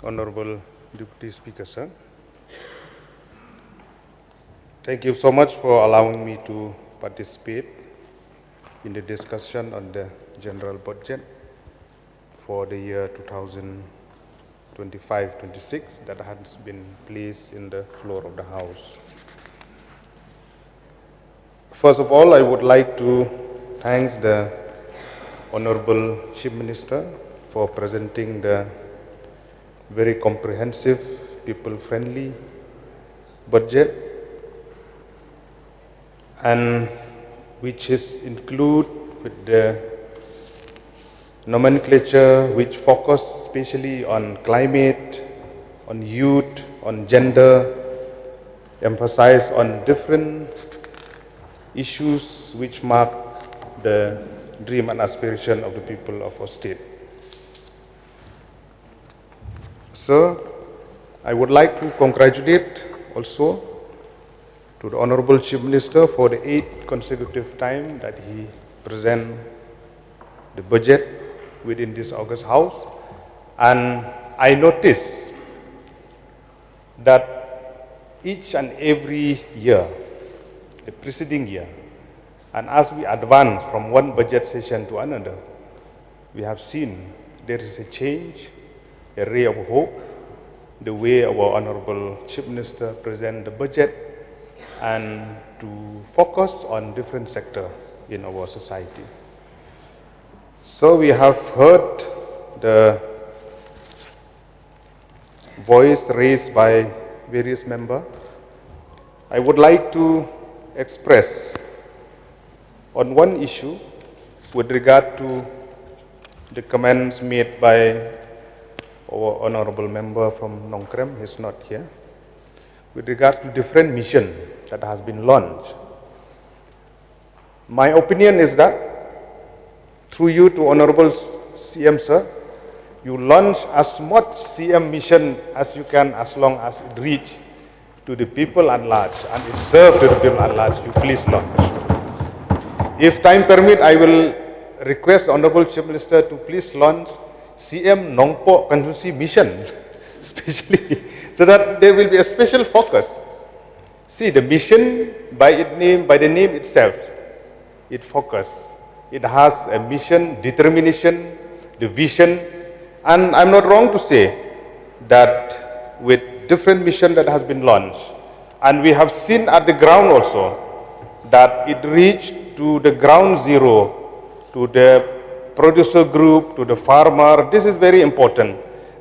Honorable Deputy Speaker, sir. Thank you so much for allowing me to participate in the discussion on the general budget for the year 2025-26 that has been placed in the floor of the House. First of all, I would like to thank the Honorable Chief Minister for presenting the very comprehensive, people-friendly budget, and which is include with the nomenclature which focus especially on climate, on youth, on gender, emphasize on different issues which mark the dream and aspiration of the people of our state. So, I would like to congratulate also to the Honorable Chief Minister for the 8th consecutive time that he present the budget within this August House. And I noticed that each and every year, the preceding year, and as we advance from one budget session to another, we have seen there is a change, a ray of hope, the way our Honorable Chief Minister present the budget and to focus on different sectors in our society. So we have heard the voice raised by various members. I would like to express on one issue with regard to the comments made by our honorable member from Nongkrem. He's not here. With regard to different mission that has been launched. My opinion is that through you to Honorable CM sir, you launch as much CM mission as you can as long as it reach to the people at large and it serves to the people at large. You please launch. If time permit, I will request Honorable Chief Minister to please launch CM Nongpo Constituency mission, especially so that there will be a special focus. See, the mission by the name itself, it focus. It has a mission, determination, the vision, and I'm not wrong to say that with different mission that has been launched, and we have seen at the ground also that it reached to the ground zero, to the producer group, to the farmer. This is very important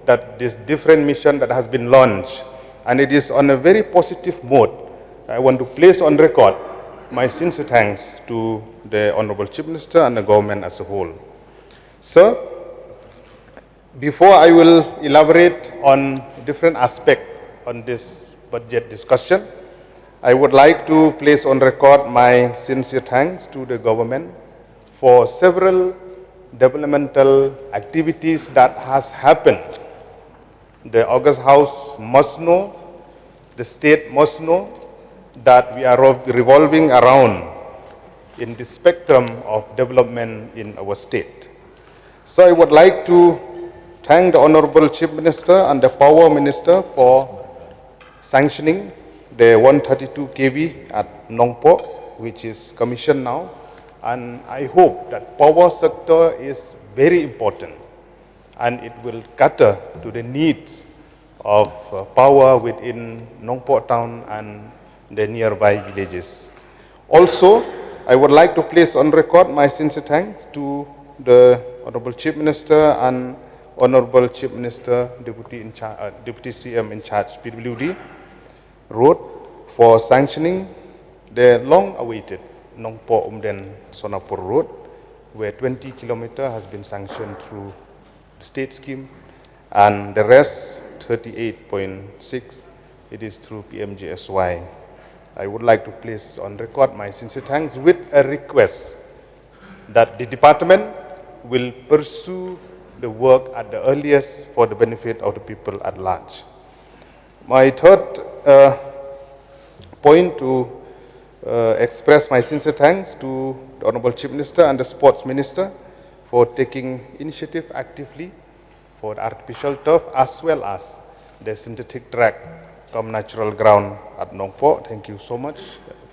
that this different mission that has been launched, and it is on a very positive mode. I want to place on record my sincere thanks to the Honorable Chief Minister and the government as a whole. Sir, before I will elaborate on different aspects on this budget discussion, I would like to place on record my sincere thanks to the government for several developmental activities that has happened. The August House must know, the state must know that we are revolving around in the spectrum of development in our state. So I would like to thank the Honorable Chief Minister and the Power Minister for sanctioning the 132 kV at Nongpo, which is commissioned now. And I hope that power sector is very important and it will cater to the needs of power within Nongpo town and the nearby villages. Also, I would like to place on record my sincere thanks to the Honorable Chief Minister and Honorable Chief Minister, Deputy CM in charge, PWD Road, for sanctioning the long-awaited Nongpo Umden Sonapur Road, where 20 kilometers has been sanctioned through the state scheme, and the rest, 38.6, it is through PMGSY. I would like to place on record my sincere thanks with a request that the department will pursue the work at the earliest for the benefit of the people at large. My third point to express my sincere thanks to the Honorable Chief Minister and the Sports Minister for taking initiative actively for the artificial turf as well as the synthetic track from natural ground at Nong Po. Thank you so much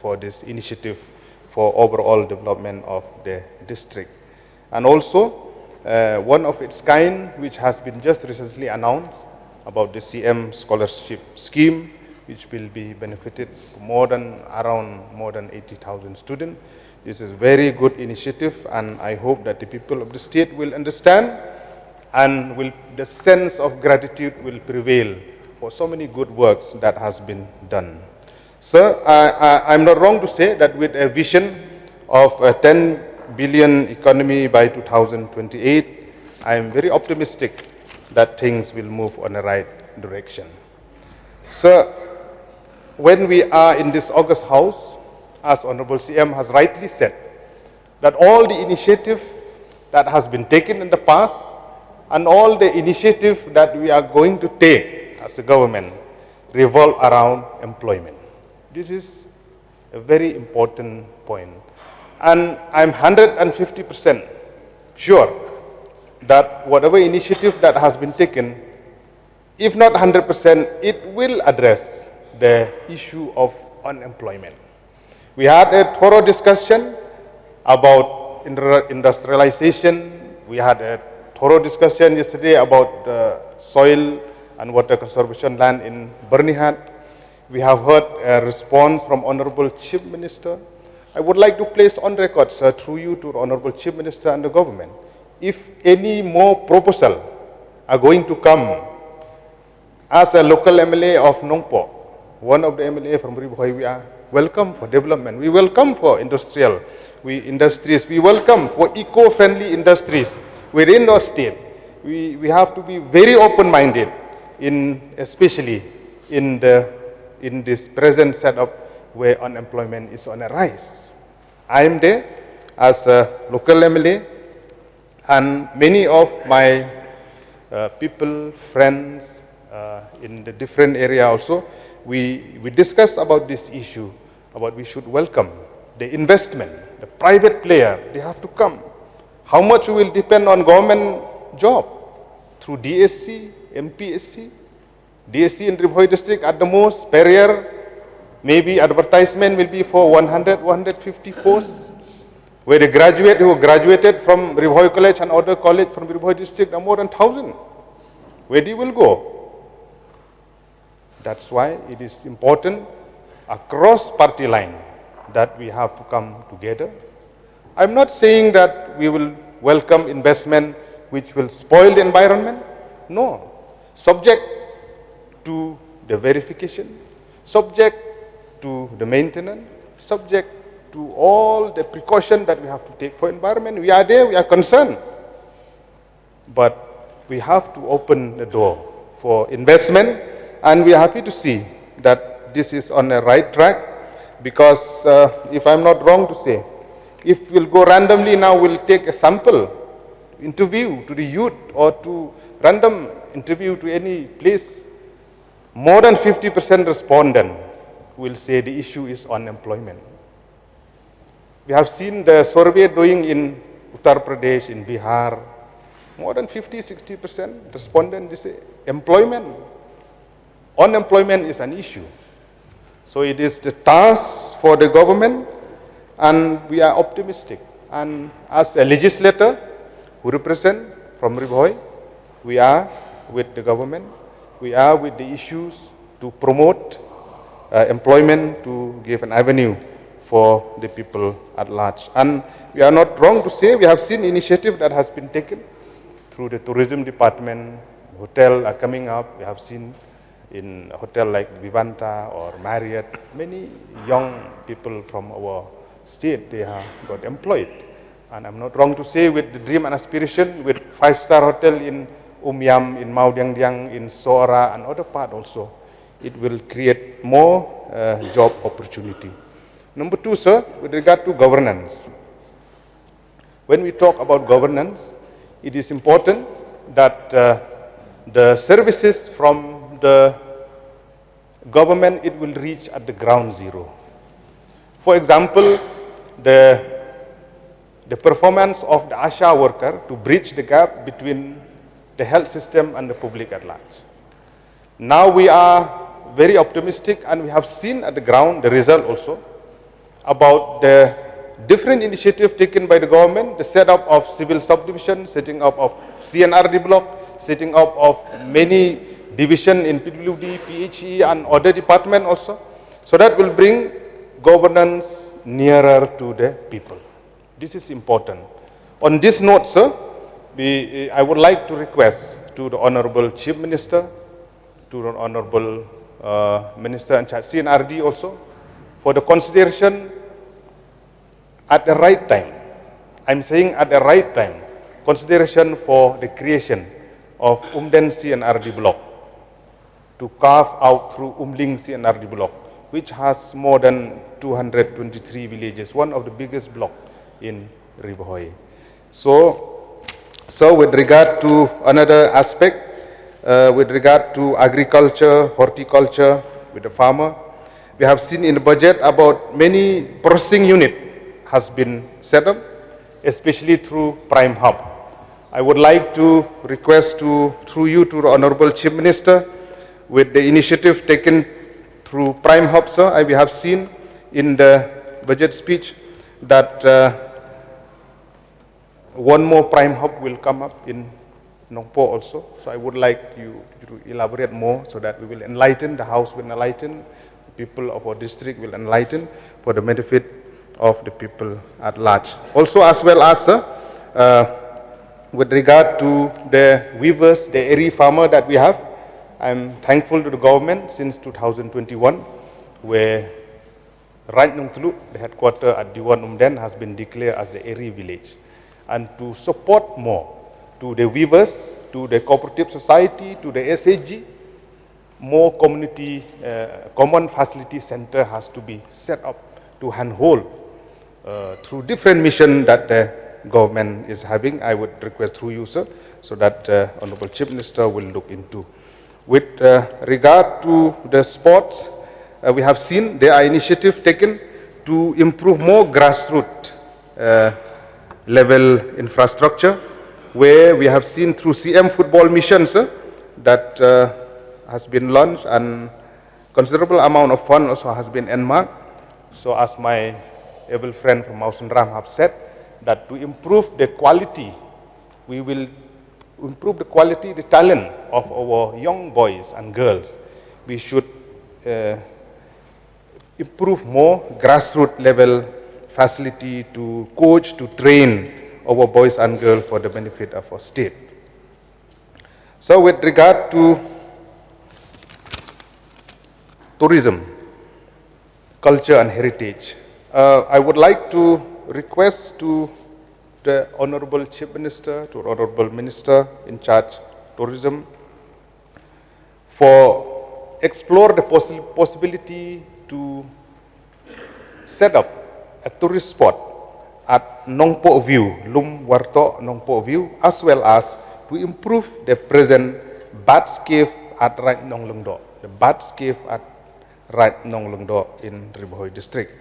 for this initiative for overall development of the district. And also, one of its kind, which has been just recently announced about the CM scholarship scheme, which will be benefited around more than 80,000 students. This is a very good initiative, and I hope that the people of the state will understand, and the sense of gratitude will prevail for so many good works that has been done. Sir, I'm not wrong to say that with a vision of a 10 billion economy by 2028, I am very optimistic that things will move on the right direction. Sir, when we are in this August House, as Honorable CM has rightly said, that all the initiative that has been taken in the past and all the initiative that we are going to take as a government revolve around employment. This is a very important point. And I'm 150% sure that whatever initiative that has been taken, if not 100%, it will address the issue of unemployment. We had a thorough discussion about industrialization. We had a thorough discussion yesterday about soil and water conservation land in Bernihat. We have heard a response from Honorable Chief Minister. I would like to place on record, sir, through you to the Honorable Chief Minister and the government, if any more proposal are going to come, as a local MLA of Nong Po, one of the MLA from Ribohoi, we are welcome for development. We welcome for industries. We welcome for eco-friendly industries within our state. We have to be very open-minded, especially in this present setup where unemployment is on a rise. I am there as a local MLA, and many of my people, friends in the different area also, we discuss about this issue, about we should welcome the investment, the private player, they have to come. How much will depend on government job? Through DSC, MPSC, DSC in Ribohoi district at the most, per year, maybe advertisement will be for 100, 150 posts, where the graduate who graduated from Ribohoi College and other college from Ribohoi district are more than 1,000. Where they will go? That's why it is important across party line that we have to come together. I'm not saying that we will welcome investment which will spoil the environment. No. Subject to the verification, subject to the maintenance, subject to all the precaution that we have to take for environment. We are there, we are concerned. But we have to open the door for investment, and we are happy to see that this is on the right track, because if I'm not wrong to say, if we'll go randomly now, we'll take a sample interview to the youth or to random interview to any place, more than 50% respondent will say the issue is unemployment. We have seen the survey doing in Uttar Pradesh, in Bihar, more than 50-60% respondent they say employment. Unemployment is an issue. So it is the task for the government, and we are optimistic. And as a legislator who represent from Ribohoi, we are with the government, we are with the issues to promote employment, to give an avenue for the people at large. And we are not wrong to say we have seen initiative that has been taken through the tourism department. Hotel are coming up. We have seen in a hotel like Vivanta or Marriott, many young people from our state, they have got employed. And I'm not wrong to say with the dream and aspiration, with 5-star hotel in Umyam, in Maudiang, in Sora and other part also, it will create more job opportunity. Number two, sir, with regard to governance. When we talk about governance, it is important that the services from the government, it will reach at the ground zero. For example, the performance of the ASHA worker to bridge the gap between the health system and the public at large. Now we are very optimistic, and we have seen at the ground the result also about the different initiatives taken by the government, the setup of civil subdivision, setting up of CNRD block, setting up of many division in PWD, PHE and other department also. So that will bring governance nearer to the people. This is important. On this note, sir, I would like to request to the Honorable Chief Minister, to the Honorable Minister in charge CNRD also, for the consideration at the right time. I'm saying at the right time, consideration for the creation of Umden CNRD block, to carve out through Umling CNRD block, which has more than 223 villages, one of the biggest block in Riverhoy. So with regard to another aspect, with regard to agriculture, horticulture, with the farmer, we have seen in the budget about many processing unit has been set up, especially through Prime Hub. I would like to request through you to the Honorable Chief Minister, with the initiative taken through Prime Hub, sir, we have seen in the budget speech that one more Prime Hub will come up in Nongpo also. So I would like you to elaborate more so that we will enlighten, the House will enlighten, people of our district will enlighten for the benefit of the people at large. Also, as well as, sir, with regard to the weavers, the area farmer that we have, I'm thankful to the government since 2021, where Right Nong Tulu, the headquarters at Diwan Umden, has been declared as the area village. And to support more to the weavers, to the cooperative society, to the SAG, more community, common facility center has to be set up to handhold through different mission that the government is having. I would request through you, sir, so that Honorable Chief Minister will look into. With regard to the sports, we have seen there are initiatives taken to improve more grassroots level infrastructure, where we have seen through CM football missions that has been launched, and considerable amount of fund also has been earmarked. So as my able friend from Mausun Ram have said, that to improve the quality, we will improve the quality, the talent of our young boys and girls. We should improve more grassroots level facility to coach, to train our boys and girls for the benefit of our state. So with regard to tourism, culture and heritage, I would like to request to the Honorable Chief Minister, to Honorable Minister in charge tourism, for explore the possibility to set up a tourist spot at Nongpo View, Lum Warto Nongpo View, as well as to improve the present Bats Cave at Right Nong Lungdo, the Bats Cave at Right Nong Lungdo in Riverhoy district.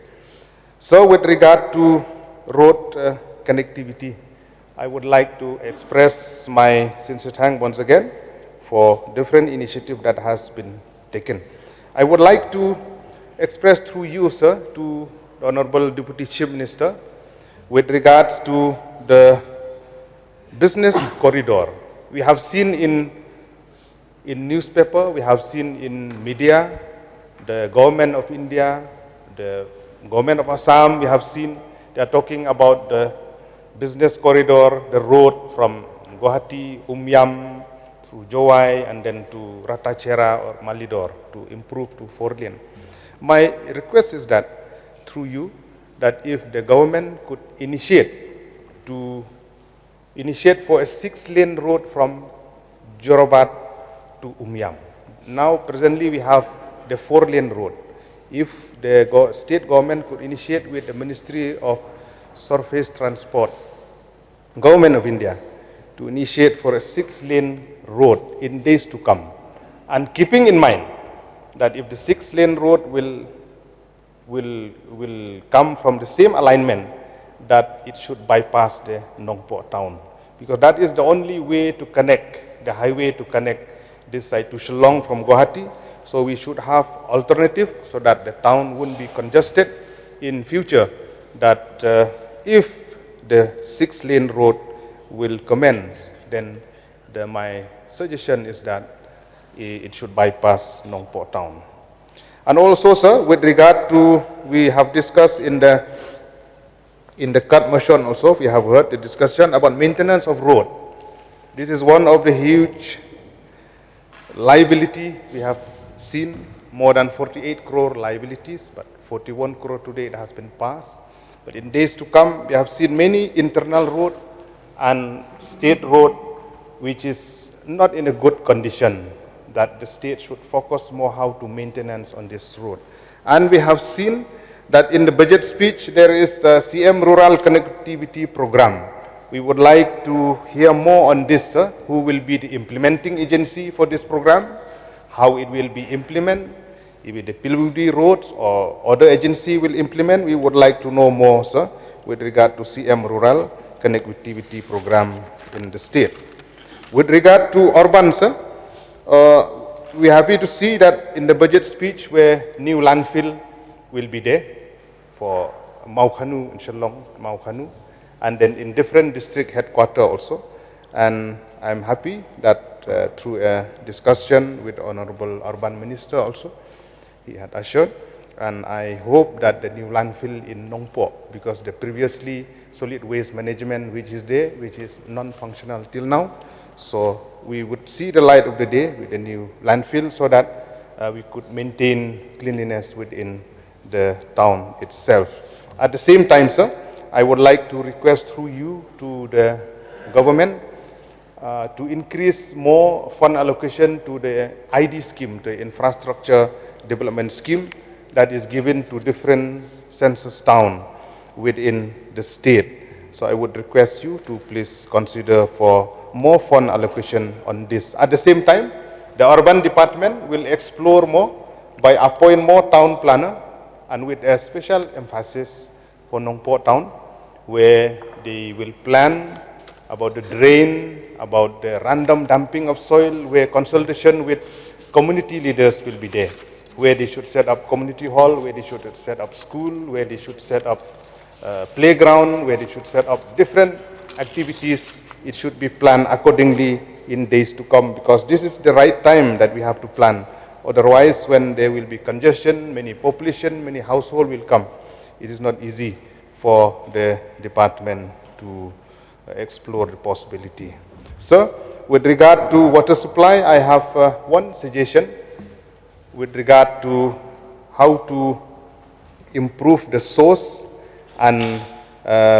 So with regard to road connectivity, I would like to express my sincere thanks once again for different initiative that has been taken. I would like to express through you, sir, to the Honorable Deputy Chief Minister, with regards to the business corridor. We have seen in newspaper, we have seen in media, the government of India, the government of Assam, we have seen they are talking about the business corridor, the road from Guwahati, Umyam, through Jowai, and then to Ratachera or Malidor to improve to 4-lane. My request is that, through you, that if the government could initiate for a 6-lane road from Jorobat to Umyam. Now, presently, we have the 4-lane road. If the state government could initiate with the Ministry of Surface Transport, Government of India, to initiate for a 6-lane road in days to come, and keeping in mind that if the 6-lane road will come from the same alignment, that it should bypass the Nongpo town, because that is the only way to connect the highway to connect this side to Shillong from Guwahati. So we should have alternative so that the town wouldn't be congested in future, that if the 6-lane road will commence, then my suggestion is that it should bypass Nongpoh town. And also, sir, with regard to, we have discussed in the cut motion also, we have heard the discussion about maintenance of road. This is one of the huge liability. We have seen more than 48 crore liabilities, but 41 crore today it has been passed. But in days to come, we have seen many internal road and state road which is not in a good condition, that the state should focus more how to maintenance on this road. And we have seen that in the budget speech there is the CM Rural Connectivity Program. We would like to hear more on this, sir. Who will be the implementing agency for this program, how it will be implemented, if it the PWD roads or other agency will implement. We would like to know more, sir, with regard to CM Rural Connectivity Program in the state. With regard to urban, sir, we are happy to see that in the budget speech where new landfill will be there for Maukhanu in Shillong, Maukhanu, and then in different district headquarters also. And I'm happy that through a discussion with Honorable Urban Minister also, he had assured, and I hope that the new landfill in Nongpoh, because the previously solid waste management which is there, which is non-functional till now, so we would see the light of the day with the new landfill so that we could maintain cleanliness within the town itself. At the same time, sir, I would like to request through you to the government to increase more fund allocation to the ID scheme, the infrastructure development scheme that is given to different census town within the state. So I would request you to please consider for more fund allocation on this. At the same time, the urban department will explore more by appoint more town planner, and with a special emphasis for Nongpoh town, where they will plan about the drain, about the random dumping of soil, where consultation with community leaders will be there, where they should set up community hall, where they should set up school, where they should set up playground, where they should set up different activities. It should be planned accordingly in days to come, because this is the right time that we have to plan. Otherwise, when there will be congestion, many population, many household will come. It is not easy for the department to explore the possibility. Sir, with regard to water supply, I have one suggestion with regard to how to improve the source, and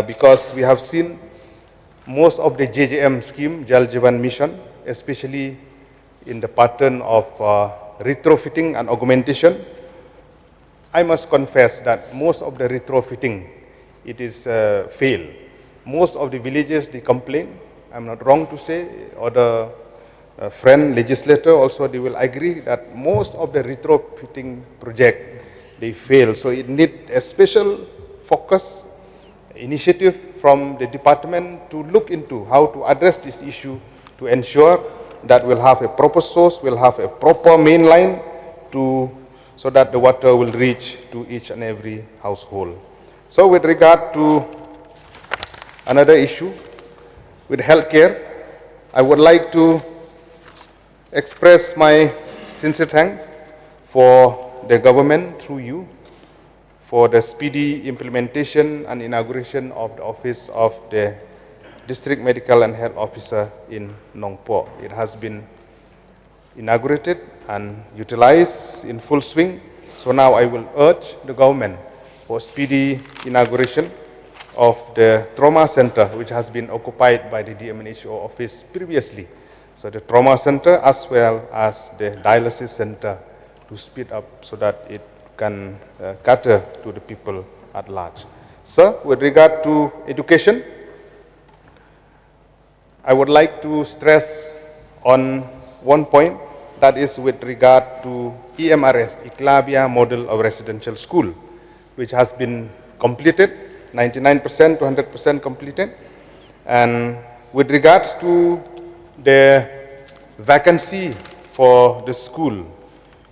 because we have seen most of the JJM scheme, Jal Jeevan Mission, especially in the pattern of retrofitting and augmentation, I must confess that most of the retrofitting, it is failed. Most of the villages, they complain. I'm not wrong to say, or the friend legislator also, they will agree that most of the retrofitting project, they fail. So it needs a special focus, initiative from the department to look into how to address this issue, to ensure that we'll have a proper source, we'll have a proper main line so that the water will reach to each and every household. So with regard to another issue, with healthcare, I would like to express my sincere thanks for the government through you for the speedy implementation and inauguration of the office of the District Medical and Health Officer in Nongpoh. It has been inaugurated and utilized in full swing. So now I will urge the government for speedy inauguration of the trauma center, which has been occupied by the DMNHO office previously. So the trauma center as well as the dialysis center to speed up so that it can cater to the people at large. Sir, with regard to education, I would like to stress on one point, that is with regard to EMRS, Eklabia Model of Residential School, which has been completed, 99% to 100% completed. And with regards to the vacancy for the school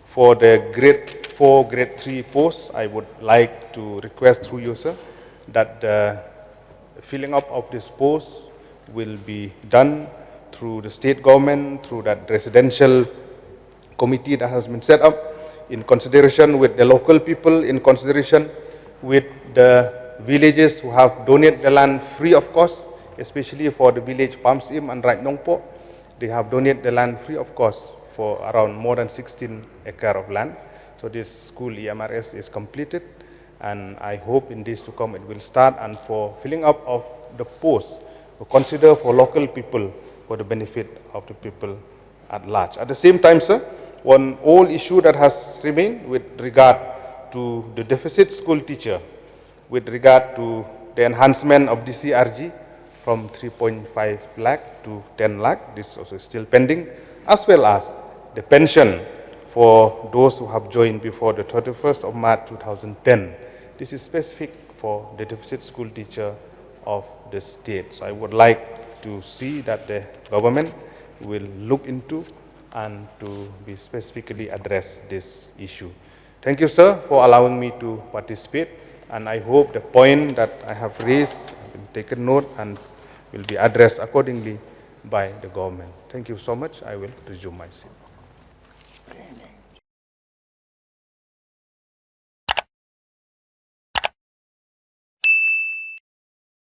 for the grade 4, grade 3 posts, I would like to request through you, sir, that the filling up of this post will be done through the state government, through that residential committee that has been set up, in consideration with the local people, in consideration with the villages who have donated the land free of cost, especially for the village Pamsim and Rait Nongpo. They have donated the land free of cost for around more than 16 acres of land. So this school EMRS is completed, and I hope in days to come it will start. And for filling up of the posts, we consider for local people for the benefit of the people at large. At the same time, sir, one old issue that has remained with regard to the deficit school teacher, with regard to the enhancement of DCRG from 3.5 lakh to 10 lakh, this also is still pending, as well as the pension for those who have joined before the 31st of March 2010. This is specific for the deficit school teacher of the state. So I would like to see that the government will look into and to be specifically address this issue. Thank you, sir, for allowing me to participate, and I hope the point that I have raised have been taken note and will be addressed accordingly by the government. Thank you so much. I will resume my seat.